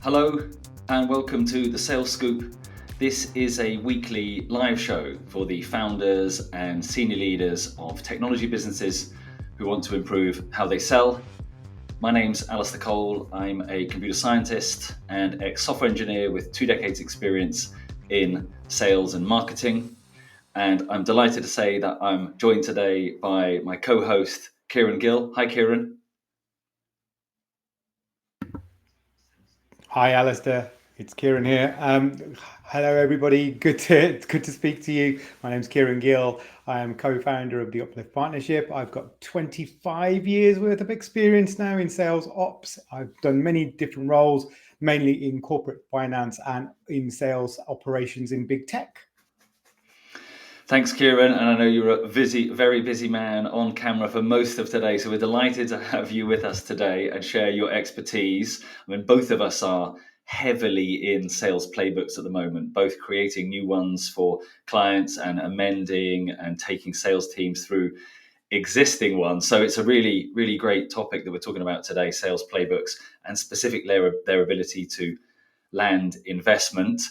Hello and welcome to the Sales Scoop. This is a weekly live show for the founders and senior leaders of technology businesses who want to improve how they sell. My name's Alistair Cole. I'm a computer scientist and ex-software engineer with 2 decades experience in sales and marketing. And I'm delighted to say that I'm joined today by my co-host, Kieran Gill. Hi, Kieran. Hi, Alistair. It's Kieran here. Hello, everybody. Good to speak to you. My name's Kieran Gill. I am co-founder of the Uplift Partnership. I've got 25 years worth of experience now in sales ops. I've done many different roles, mainly in corporate finance and in sales operations in big tech. Thanks, Kieran. And I know you're a very busy man on camera for most of today. So we're delighted to have you with us today and share your expertise. I mean, both of us are heavily in sales playbooks at the moment, both creating new ones for clients and amending and taking sales teams through existing ones. So it's a really, really great topic that we're talking about today, sales playbooks, and specifically their ability to land investment.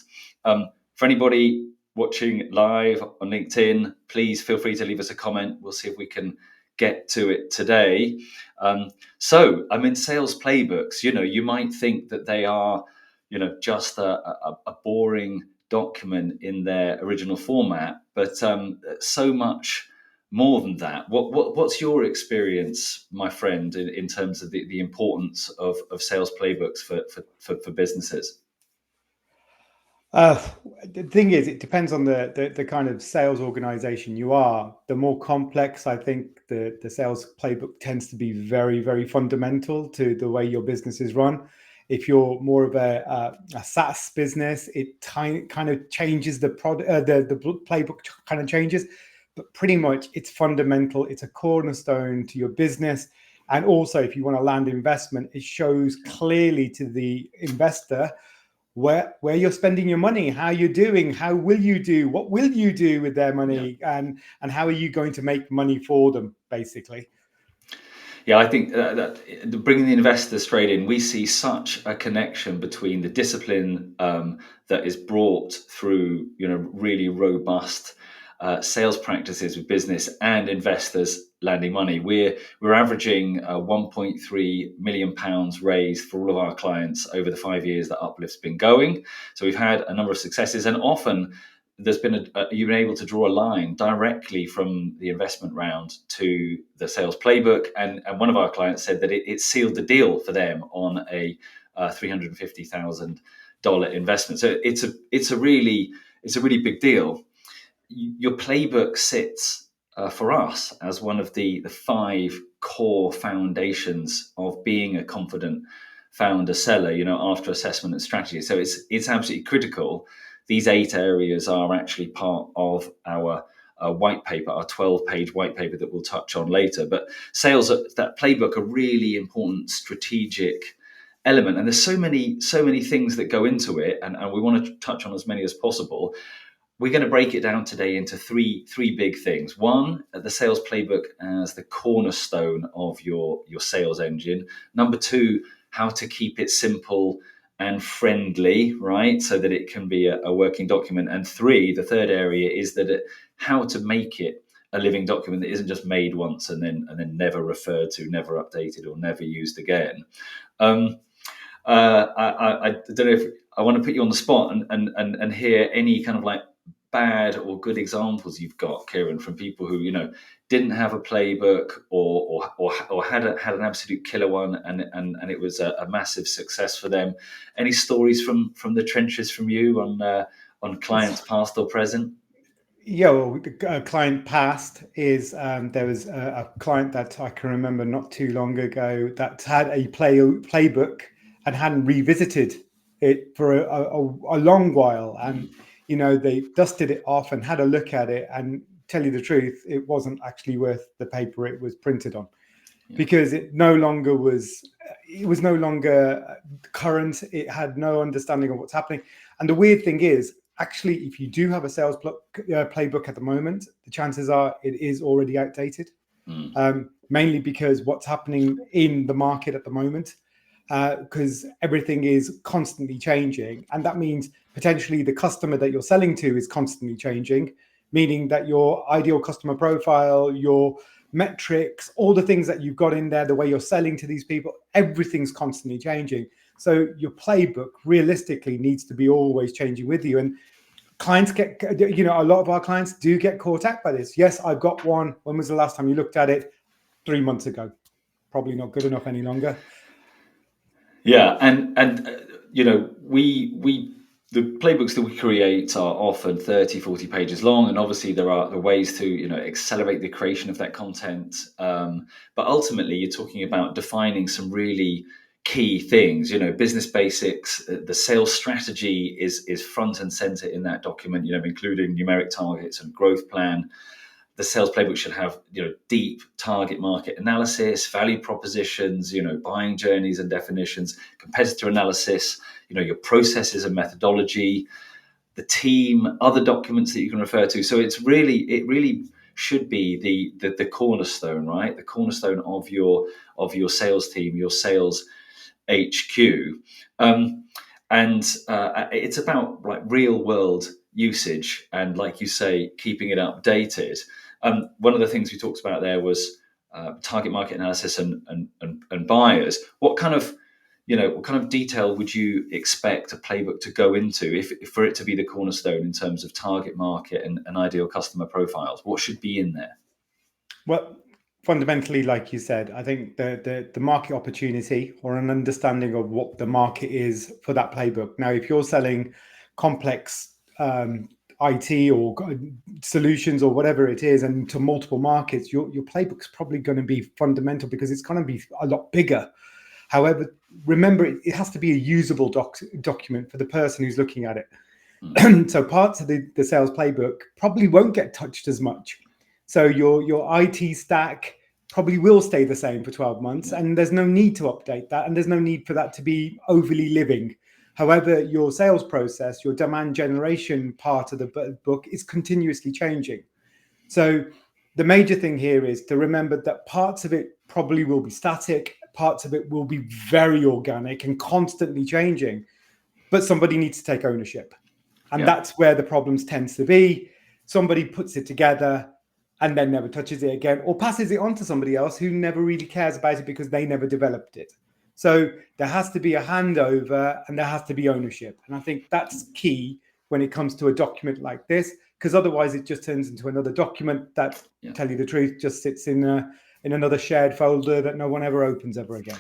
For anybody watching live on LinkedIn, please feel free to leave us a comment. We'll see if we can get to it today. So I'm in sales playbooks. You might think that they are, just a boring document in their original format, but so much more than that. What's your experience, my friend, in terms of the importance of sales playbooks for businesses? Uh, the thing is, it depends on the kind of sales organization you are. The more complex, I think, the sales playbook tends to be very, very fundamental to the way your business is run. If you're more of a SaaS business, it kind of changes the product, the playbook kind of changes, but pretty much it's fundamental. It's a cornerstone to your business. And also, if you want to land investment, it shows clearly to the investor where you're spending your money, how you're doing, how will you do, what will you do with their money, and how are you going to make money for them, basically. Yeah, I think that bringing the investor straight in, we see such a connection between the discipline that is brought through, really robust sales practices with business and investors landing money. We're averaging 1.3 million pounds raised for all of our clients over the 5 years that Uplift's been going. So we've had a number of successes, and often there's been you've been able to draw a line directly from the investment round to the sales playbook, and one of our clients said that it sealed the deal for them on a $350,000 investment. So it's a really big deal. Your playbook sits for us as one of the 5 core foundations of being a confident founder seller, after assessment and strategy. So it's absolutely critical. These 8 areas are actually part of our white paper, our 12-page white paper that we'll touch on later. But sales, that playbook, a really important strategic element, and there's so many things that go into it, and we want to touch on as many as possible. We're going to break it down today into three big things. One, the sales playbook as the cornerstone of your sales engine. Number 2, how to keep it simple and friendly, right? So that it can be a working document. And 3, the third area is that how to make it a living document that isn't just made once and then never referred to, never updated, or never used again. I don't know if I want to put you on the spot and hear any kind of like bad or good examples you've got, Kieran, from people who didn't have a playbook or had an absolute killer one, and it was a massive success for them. Any stories from the trenches from you on clients past or present? Yeah, well, the client past is there was a client that I can remember not too long ago that had a playbook and hadn't revisited it for a long while, and they dusted it off and had a look at it, and tell you the truth, it wasn't actually worth the paper it was printed on, because it was no longer current. It had no understanding of what's happening. And the weird thing is, actually, if you do have a sales playbook at the moment, the chances are it is already outdated. Mainly because what's happening in the market at the moment, because everything is constantly changing. And that means potentially the customer that you're selling to is constantly changing, meaning that your ideal customer profile, your metrics, all the things that you've got in there, the way you're selling to these people, everything's constantly changing. So your playbook realistically needs to be always changing with you. And clients get, a lot of our clients do get caught out by this. Yes, I've got one. When was the last time you looked at it? 3 months ago. Probably not good enough any longer. Yeah, and we the playbooks that we create are often 30, 40 pages long, and obviously there are the ways to accelerate the creation of that content. But ultimately, you're talking about defining some really key things. Business basics. The sales strategy is front and center in that document. Including numeric targets and growth plan. The sales playbook should have deep target market analysis, value propositions, buying journeys and definitions, competitor analysis, your processes and methodology, the team, other documents that you can refer to. So it really should be the cornerstone, right? The cornerstone of your sales team, your sales HQ. And it's about like real world usage and, like you say, keeping it updated. One of the things we talked about there was target market analysis and buyers. What kind of detail would you expect a playbook to go into if for it to be the cornerstone in terms of target market and ideal customer profiles? What should be in there? Well, fundamentally, like you said, I think the market opportunity or an understanding of what the market is for that playbook. Now, if you're selling complex IT or solutions or whatever it is, and to multiple markets, your playbook's probably going to be fundamental because it's going to be a lot bigger. However, remember, it has to be a usable document for the person who's looking at it. So parts of the sales playbook probably won't get touched as much. So your IT stack probably will stay the same for 12 months, and there's no need to update that, and there's no need for that to be overly living. However, your sales process, your demand generation part of the book is continuously changing. So the major thing here is to remember that parts of it probably will be static, parts of it will be very organic and constantly changing, but somebody needs to take ownership. And that's where the problems tends to be. Somebody puts it together and then never touches it again, or passes it on to somebody else who never really cares about it because they never developed it. So there has to be a handover and there has to be ownership. And I think that's key when it comes to a document like this, because otherwise it just turns into another document that, tell you the truth, just sits in another shared folder that no one ever opens ever again.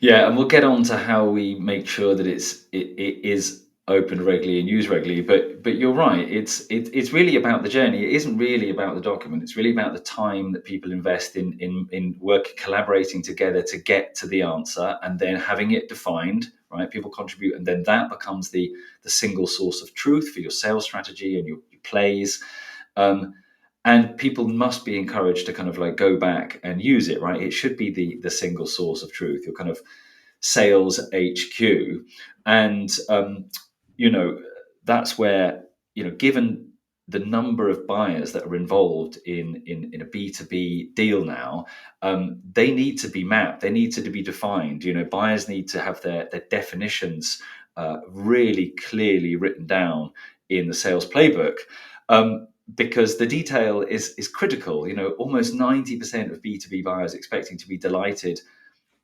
Yeah, and we'll get on to how we make sure that it is opened regularly and used regularly. But you're right. It's really about the journey. It isn't really about the document. It's really about the time that people invest in work, collaborating together to get to the answer, and then having it defined. Right, people contribute, and then that becomes the single source of truth for your sales strategy and your plays. And people must be encouraged to kind of like go back and use it, right? It should be the single source of truth, your kind of sales HQ. And, that's where, given the number of buyers that are involved in a B2B deal now, they need to be mapped. They need to be defined. Buyers need to have their definitions really clearly written down in the sales playbook. Because the detail is critical. Almost 90% of B2B buyers expecting to be delighted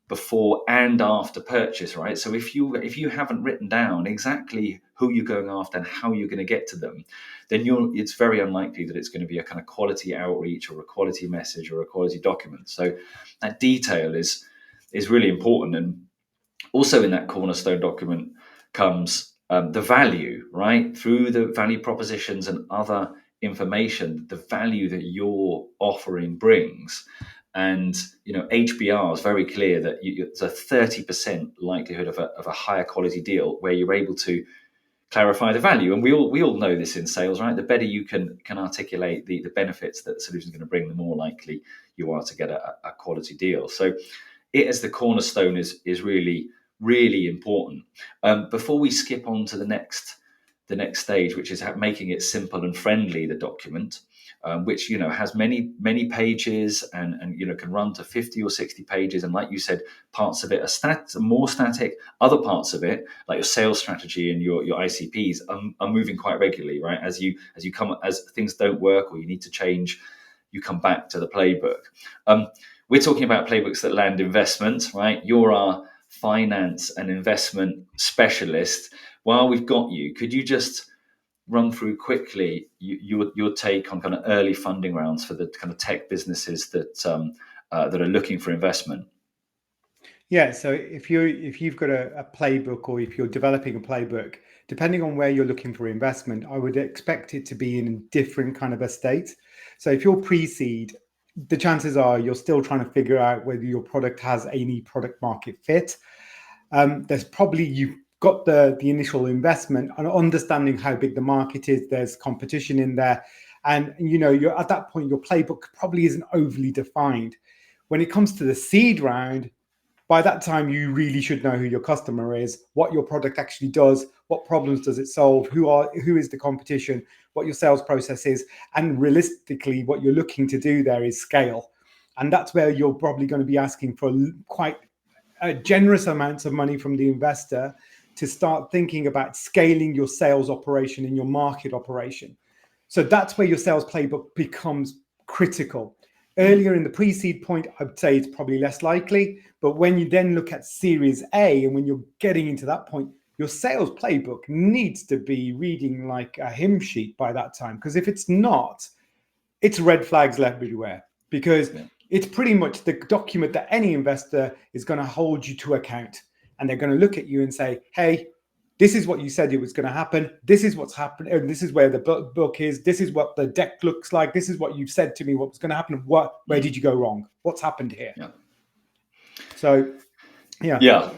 before and after purchase, right? So if you haven't written down exactly who you're going after and how you're going to get to them, then it's very unlikely that it's going to be a kind of quality outreach or a quality message or a quality document. So that detail is really important. And also in that cornerstone document comes the value, right? Through the value propositions and other information, the value that your offering brings. And HBR is very clear that it's a 30% likelihood of a higher quality deal where you're able to clarify the value. And we all know this in sales, right? The better you can articulate the benefits that the solution is going to bring, the more likely you are to get a quality deal. So it as the cornerstone is really, really important. Before we skip on to the next stage, which is making it simple and friendly, the document, which has many pages and can run to 50 or 60 pages. And like you said, parts of it are more static. Other parts of it, like your sales strategy and your ICPs, are moving quite regularly, right? As things don't work or you need to change, you come back to the playbook. We're talking about playbooks that land investment, right? You're our finance and investment specialist. While we've got you, could you just run through quickly your take on kind of early funding rounds for the kind of tech businesses that are looking for investment? Yeah, so if you've got a playbook, or if you're developing a playbook, depending on where you're looking for investment, I would expect it to be in a different kind of a state. So if you're pre-seed, the chances are you're still trying to figure out whether your product has any product market fit. There's probably, you've got the initial investment and understanding how big the market is. There's competition in there, and you're at that point, your playbook probably isn't overly defined. When it comes to the seed round, by that time, you really should know who your customer is, what your product actually does, what problems does it solve, who is the competition, what your sales process is, and realistically, what you're looking to do there is scale. And that's where you're probably going to be asking for quite generous amounts of money from the investor to start thinking about scaling your sales operation and your market operation. So that's where your sales playbook becomes critical. Earlier in the pre-seed point, I would say it's probably less likely. But when you then look at Series A, and when you're getting into that point, your sales playbook needs to be reading like a hymn sheet by that time. Because if it's not, it's red flags everywhere. Because it's pretty much the document that any investor is going to hold you to account. And they're going to look at you and say, hey, this is what you said it was going to happen. This is what's happened. And this is where the book is. This is what the deck looks like. This is what you've said to me what was going to happen. Where did you go wrong? What's happened here? Yeah. So, yeah. Yeah.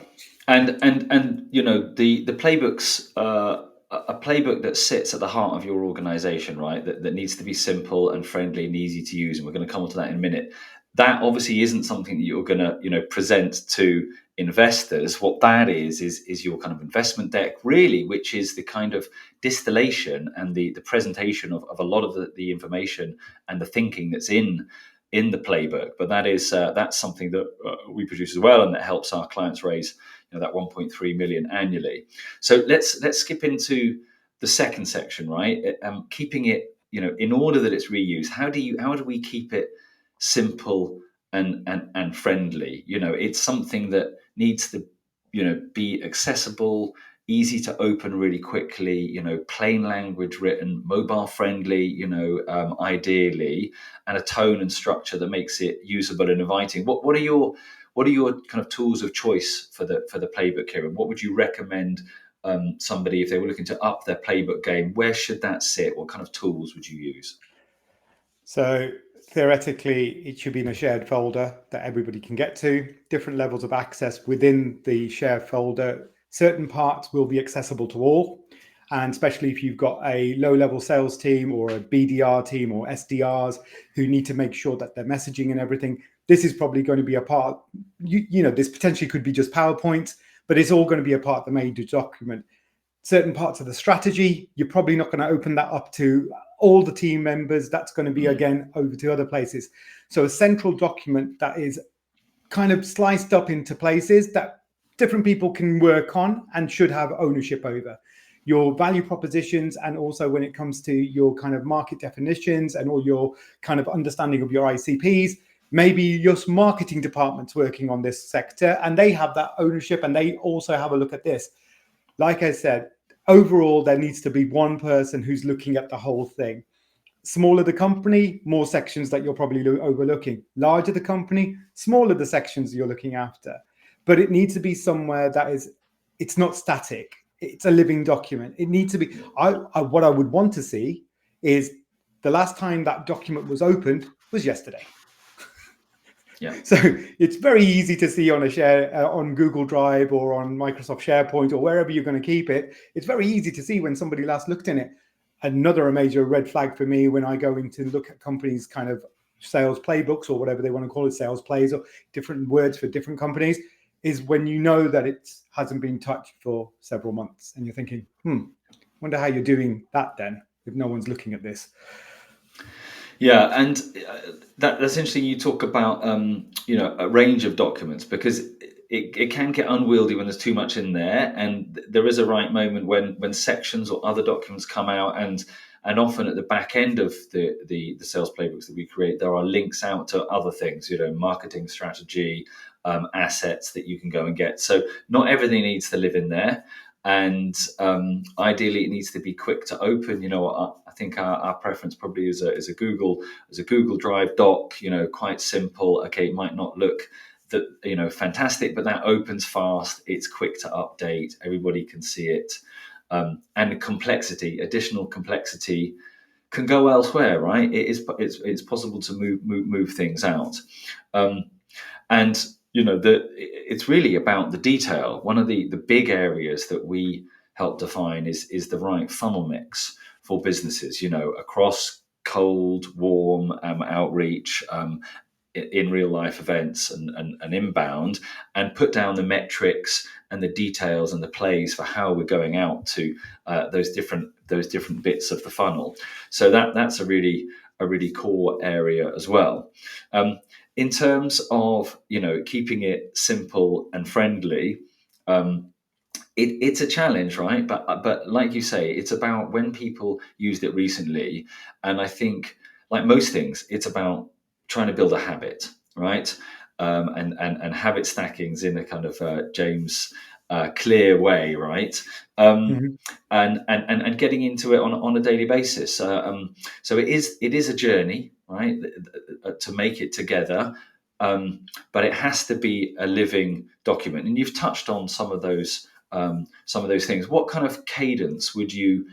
And the playbooks, a playbook that sits at the heart of your organization, right? That needs to be simple and friendly and easy to use. And we're going to come on to that in a minute. That obviously isn't something that you're going to present to investors. What that is your kind of investment deck, really, which is the kind of distillation and the presentation of a lot of the information and the thinking that's in the playbook. But that's something that we produce as well, and that helps our clients raise that 1.3 million annually. So let's skip into the second section, right? Keeping it in order that it's reused. How do we keep it simple and friendly? It's something that needs to be accessible, easy to open really quickly, plain language written, mobile friendly, ideally, and a tone and structure that makes it usable and inviting. What are your kind of tools of choice for the playbook here? And what would you recommend somebody, if they were looking to up their playbook game, where should that sit? What kind of tools would you use? So theoretically, it should be in a shared folder that everybody can get to. Different levels of access within the shared folder. Certain parts will be accessible to all. And especially if you've got a low-level sales team or a BDR team or SDRs who need to make sure that their messaging and everything, this is probably going to be a part, this potentially could be just PowerPoint, but it's all going to be a part of the major document. Certain parts of the strategy, you're probably not going to open that up to all the team members. That's going to be, again, over to other places. So a central document that is kind of sliced up into places that different people can work on and should have ownership over. Your value propositions, and also when it comes to your kind of market definitions and all your kind of understanding of your ICPs, maybe your marketing department's working on this sector and they have that ownership and they also have a look at this. Like I said, overall, there needs to be one person who's looking at the whole thing. Smaller the company, more sections that you're probably overlooking. Larger the company, smaller the sections you're looking after. But it needs to be somewhere that it's not static. It's a living document. It needs to be, what I would want to see is the last time that document was opened was yesterday. Yeah. So it's very easy to see on a share on Google Drive or on Microsoft SharePoint or wherever you're going to keep it. It's very easy to see when somebody last looked in it. Another major red flag for me when I go in to look at companies' kind of sales playbooks or whatever they want to call it, sales plays or different words for different companies, is when you know that it hasn't been touched for several months and you're thinking, wonder how you're doing that then if no one's looking at this. Yeah, and that's interesting. You talk about a range of documents, because it can get unwieldy when there's too much in there, and there is a right moment when sections or other documents come out, and often at the back end of the sales playbooks that we create, there are links out to other things, marketing strategy, assets that you can go and get. So not everything needs to live in there, and ideally it needs to be quick to open. I think our preference probably is a Google Drive doc. Quite simple. Okay, it might not look that fantastic, but that opens fast. It's quick to update. Everybody can see it. And additional complexity can go elsewhere, right? It's possible to move things out. Um, and it's really about the detail. One of the big areas that we help define is the right funnel mix for businesses, across cold, warm, outreach, in real life events, and inbound, and put down the metrics and the details and the plays for how we're going out to those different bits of the funnel. So that's a really core area as well. In terms of keeping it simple and friendly, it's a challenge, right? But like you say, it's about when people used it recently, and I think, like most things, it's about trying to build a habit, right? And habit stacking's in a kind of James Clear way, right? Um, Mhm. and getting into it on a daily basis. So it is a journey, right? To make it together, but it has to be a living document. And you've touched on some of those things. What kind of cadence would you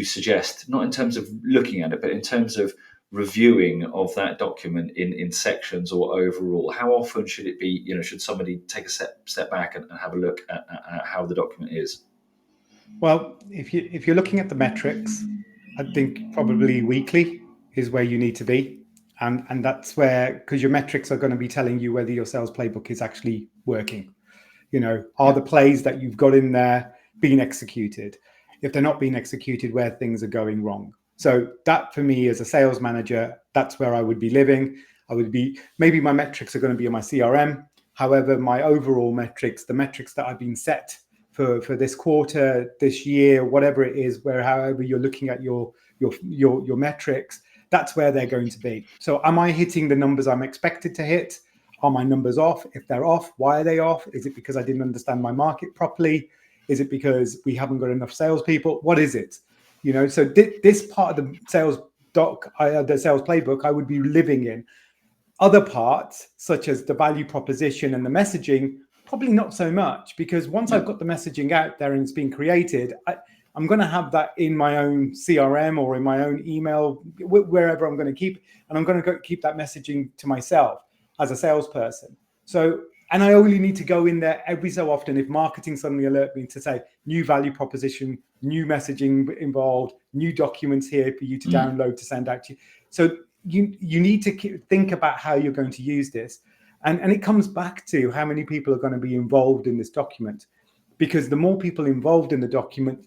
suggest? Not in terms of looking at it, but in terms of reviewing of that document in sections or overall. How often should it be? Should somebody take a step back and have a look at how the document is? Well, if you're looking at the metrics, I think probably weekly is where you need to be, and that's where, because your metrics are going to be telling you whether your sales playbook is actually working. Are Yeah, the plays that you've got in there being executed? If they're not being executed, where things are going wrong. So that, for me as a sales manager, that's where I would be living. I would be, maybe my metrics are going to be on my CRM. However, my overall metrics, the metrics that I've been set for this quarter, this year, whatever it is, where however you're looking at your metrics, that's where they're going to be. So am I hitting the numbers I'm expected to hit? Are my numbers off? If they're off, why are they off? Is it because I didn't understand my market properly? Is it because we haven't got enough salespeople? What is it? So this part of the sales the sales playbook, I would be living in. Other parts, such as the value proposition and the messaging, probably not so much, because once yeah, I've got the messaging out there and it's been created, I'm going to have that in my own CRM or in my own email, wherever I'm going to keep, and I'm going to keep that messaging to myself as a salesperson. So, and I only need to go in there every so often if marketing suddenly alert me to say new value proposition, new messaging involved, new documents here for you to mm, download to send out to you. So you need to think about how you're going to use this, and it comes back to how many people are going to be involved in this document, because the more people involved in the document,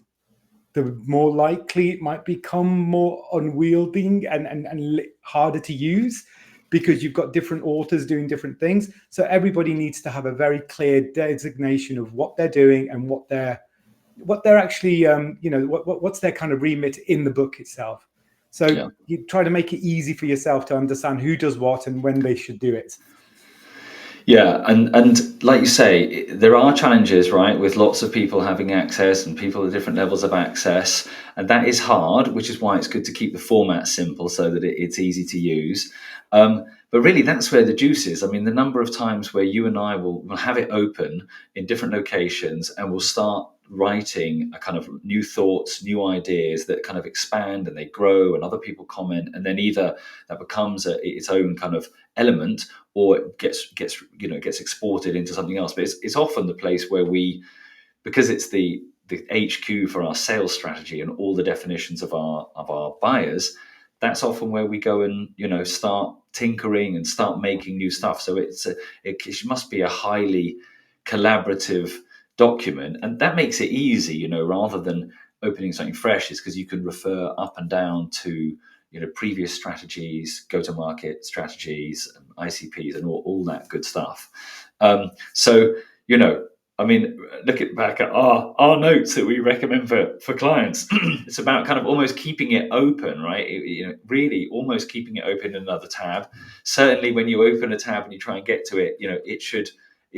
the more likely it might become more unwieldy and harder to use, because you've got different authors doing different things. So everybody needs to have a very clear designation of what they're doing and what they're actually what's their kind of remit in the book itself. So yeah. you try to make it easy for yourself to understand who does what and when they should do it. Yeah, and like you say, there are challenges, right, with lots of people having access and people at different levels of access, and that is hard, which is why it's good to keep the format simple so that it's easy to use. But really, that's where the juice is. I mean, the number of times where you and I will have it open in different locations, and we'll start writing a kind of new thoughts, new ideas that kind of expand and they grow, and other people comment, and then either that becomes its own kind of element, or it gets exported into something else. But it's often the place where because it's the HQ for our sales strategy and all the definitions of our buyers. That's often where we go and start tinkering and start making new stuff. So it must be a highly collaborative document, and that makes it easy. Rather than opening something fresh, is because you can refer up and down to previous strategies, go-to-market strategies, ICPs, and all that good stuff. So, I mean, looking back at our notes that we recommend for clients, it's about kind of almost keeping it open, right? Really almost keeping it open in another tab. Certainly, when you open a tab and you try and get to it, it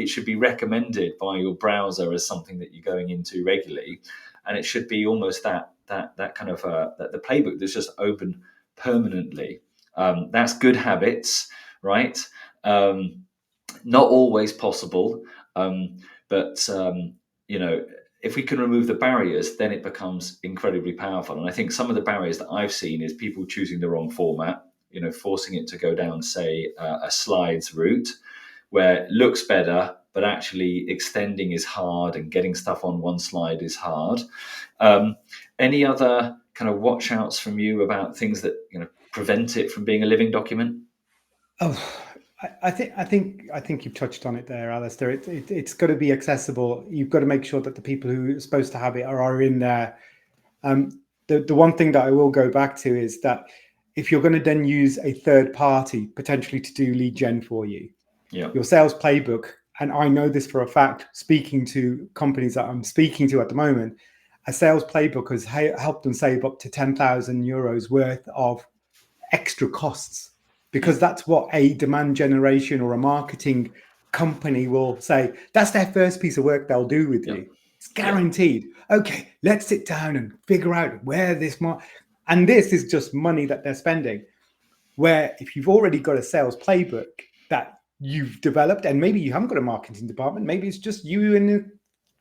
should be recommended by your browser as something that you're going into regularly, and it should be almost that kind of the playbook that's just open permanently. That's good habits, right? Not always possible, but if we can remove the barriers, then it becomes incredibly powerful. And I think some of the barriers that I've seen is people choosing the wrong format, forcing it to go down, say, a slides route, where it looks better, but actually extending is hard and getting stuff on one slide is hard. Any other kind of watch outs from you about things that prevent it from being a living document? Oh, I think you've touched on it there, Alistair. It's got to be accessible. You've got to make sure that the people who are supposed to have it are in there. The one thing that I will go back to is that if you're going to then use a third party potentially to do lead gen for you, your sales playbook, and I know this for a fact, speaking to companies that I'm speaking to at the moment, a sales playbook has helped them save up to 10,000 euros worth of extra costs, because that's what a demand generation or a marketing company will say. That's their first piece of work they'll do with you. It's guaranteed. Okay, let's sit down and figure out where this and this is just money that they're spending. Where if you've already got a sales playbook that you've developed, and maybe you haven't got a marketing department, maybe it's just you and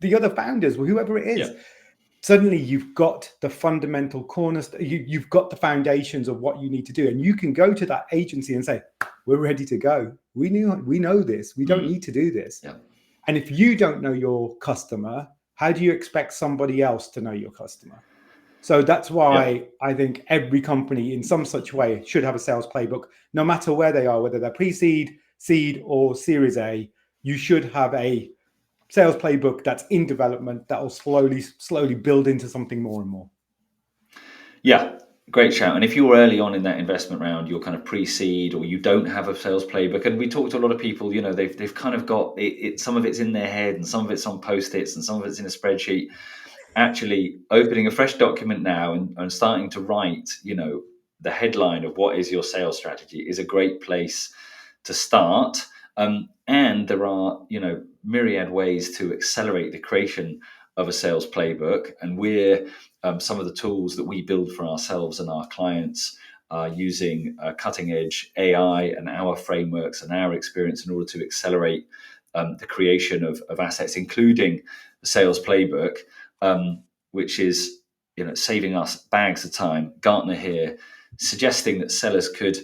the other founders or whoever it is. Suddenly you've got the fundamental corners, you've got the foundations of what you need to do. And you can go to that agency and say, we're ready to go. We know this. We don't need to do this. And if you don't know your customer, how do you expect somebody else to know your customer? So that's why I think every company in some such way should have a sales playbook, no matter where they are, whether they're pre-seed, seed, or Series A. You should have a sales playbook that's in development that will slowly build into something more and more. Yeah, great shout. And if you're early on in that investment round, you're kind of pre-seed, or you don't have a sales playbook, and we talked to a lot of people, they've kind of got it, some of it's in their head and some of it's on post-its and some of it's in a spreadsheet. Actually opening a fresh document now and starting to write, the headline of what is your sales strategy is a great place to start. And there are, myriad ways to accelerate the creation of a sales playbook. And we're some of the tools that we build for ourselves and our clients are using cutting edge AI and our frameworks and our experience in order to accelerate the creation of assets, including the sales playbook, which is saving us bags of time. Gartner here suggesting that sellers could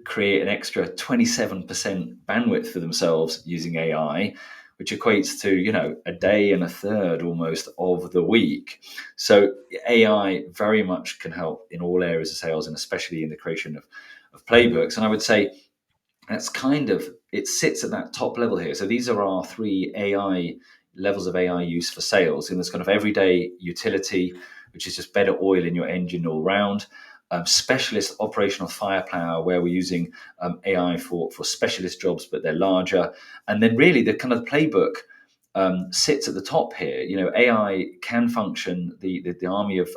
create an extra 27% bandwidth for themselves using AI, which equates to a day and a third almost of the week. So AI very much can help in all areas of sales, and especially in the creation of playbooks. And I would say that's it sits at that top level here. So these are our 3 AI levels of AI use for sales. And there's kind of everyday utility, which is just better oil in your engine all round. Specialist operational firepower, where we're using AI for specialist jobs, but they're larger. And then really the kind of playbook sits at the top here. AI can function, the army of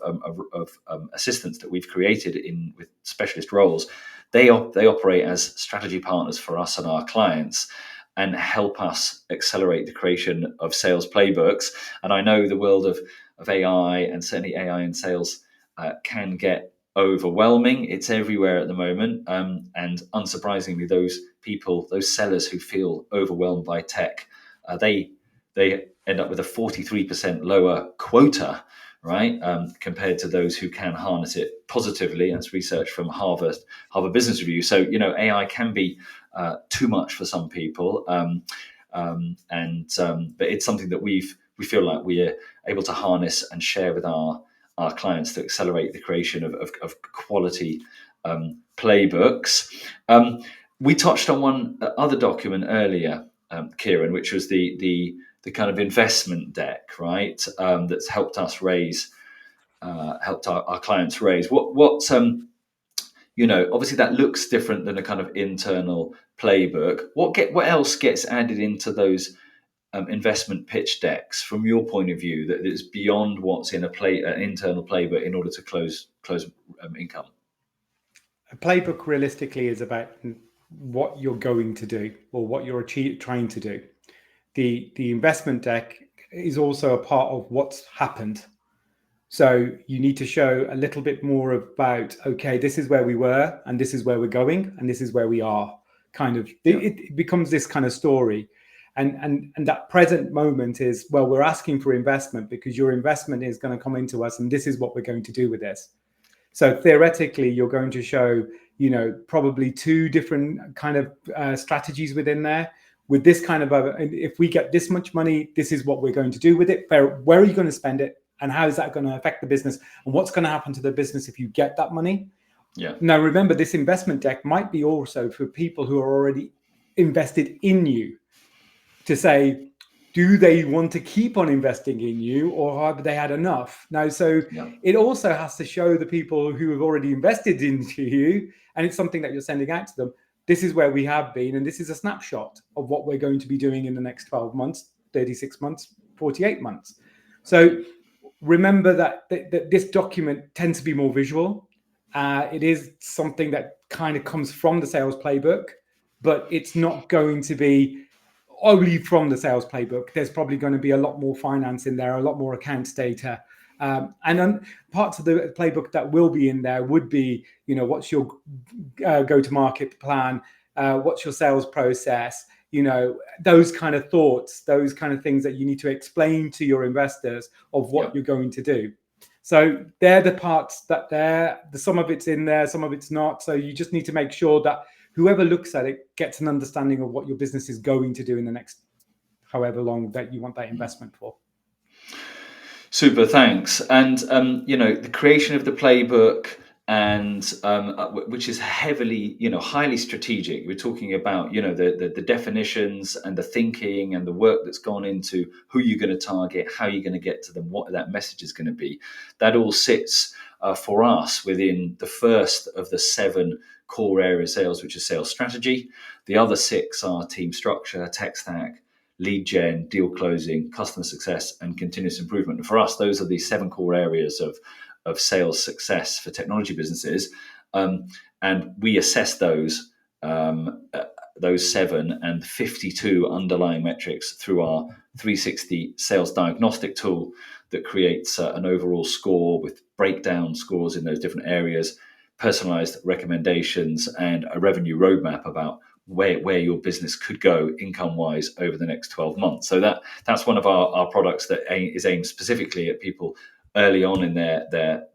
assistants that we've created with specialist roles. They operate as strategy partners for us and our clients, and help us accelerate the creation of sales playbooks. And I know the world of AI, and certainly AI in sales, can get overwhelming. It's everywhere at the moment. And unsurprisingly, those sellers who feel overwhelmed by tech, they end up with a 43% lower quota, right? Compared to those who can harness it positively. That's research from Harvard Business Review. So, AI can be too much for some people. But it's something that we feel like we're able to harness and share with our clients to accelerate the creation of quality playbooks. We touched on one other document earlier, Kieran, which was the kind of investment deck, right? That's helped us helped our clients raise. What obviously that looks different than a kind of internal playbook. What else gets added into those investment pitch decks from your point of view that is beyond what's in an internal playbook in order to close income? A playbook realistically is about what you're going to do or what you're trying to do. The investment deck is also a part of what's happened. So you need to show a little bit more about, okay, this is where we were and this is where we're going and this is where we are. Kind of, it becomes this kind of story. And that present moment is, well, we're asking for investment because your investment is going to come into us and this is what we're going to do with this. So theoretically, you're going to show, probably two different kind of strategies within there. With this kind of, if we get this much money, this is what we're going to do with it. Where are you going to spend it? And how is that going to affect the business? And what's going to happen to the business if you get that money? Yeah. Now, remember, this investment deck might be also for people who are already invested in you to say, do they want to keep on investing in you or have they had enough? Now, so it also has to show the people who have already invested into you, and it's something that you're sending out to them. This is where we have been, and this is a snapshot of what we're going to be doing in the next 12 months, 36 months, 48 months. So remember that this document tends to be more visual. It is something that kind of comes from the sales playbook, but it's not going to be only from the sales playbook. There's probably going to be a lot more finance in there, a lot more accounts data. And then parts of the playbook that will be in there would be, what's your go-to-market plan? What's your sales process? Those kind of thoughts, those kind of things that you need to explain to your investors of what you're going to do. So they're the parts that some of it's in there, some of it's not. So you just need to make sure that whoever looks at it gets an understanding of what your business is going to do in the next however long that you want that investment for. Super, thanks. And the creation of the playbook, and which is heavily, highly strategic. We're talking about, the definitions and the thinking and the work that's gone into who you're going to target, how you're going to get to them, what that message is going to be. That all sits for us within the first of the 7 core area sales, which is sales strategy. The other 6 are team structure, tech stack, lead gen, deal closing, customer success, and continuous improvement. And for us, those are the 7 core areas of sales success for technology businesses. And we assess those 7 and 52 underlying metrics through our 360 sales diagnostic tool that creates an overall score with breakdown scores in those different areas, personalized recommendations, and a revenue roadmap about where your business could go income-wise over the next 12 months. So that's one of our products that is aimed specifically at people early on in their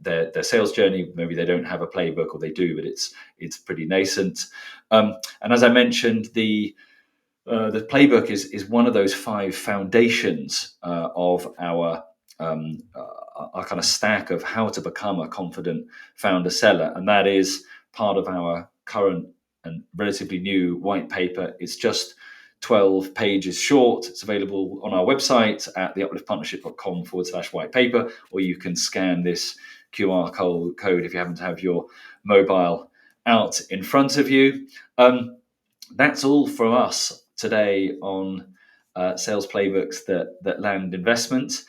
sales journey. Maybe they don't have a playbook, or they do, but it's pretty nascent. And as I mentioned, the playbook is one of those 5 foundations of our kind of stack of how to become a confident founder seller, and that is part of our current and relatively new white paper. It's just 12 pages short. It's available on our website at theupliftpartnership.com/white paper, or you can scan this QR code if you happen to have your mobile out in front of you. That's all from us today on sales playbooks that land investment.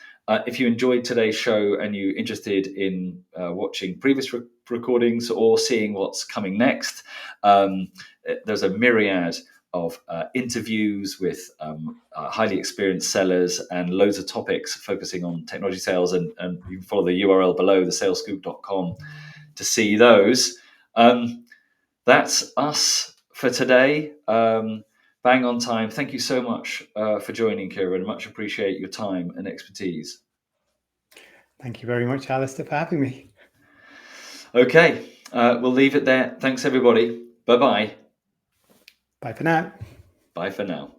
If you enjoyed today's show and you're interested in watching previous recordings or seeing what's coming next, there's a myriad of interviews with highly experienced sellers and loads of topics focusing on technology sales. And you can follow the URL below, thesalescoop.com, to see those. That's us for today. Bang on time. Thank you so much for joining, Kieran. Much appreciate your time and expertise. Thank you very much, Alistair, for having me. Okay, we'll leave it there. Thanks, everybody. Bye-bye. Bye for now. Bye for now.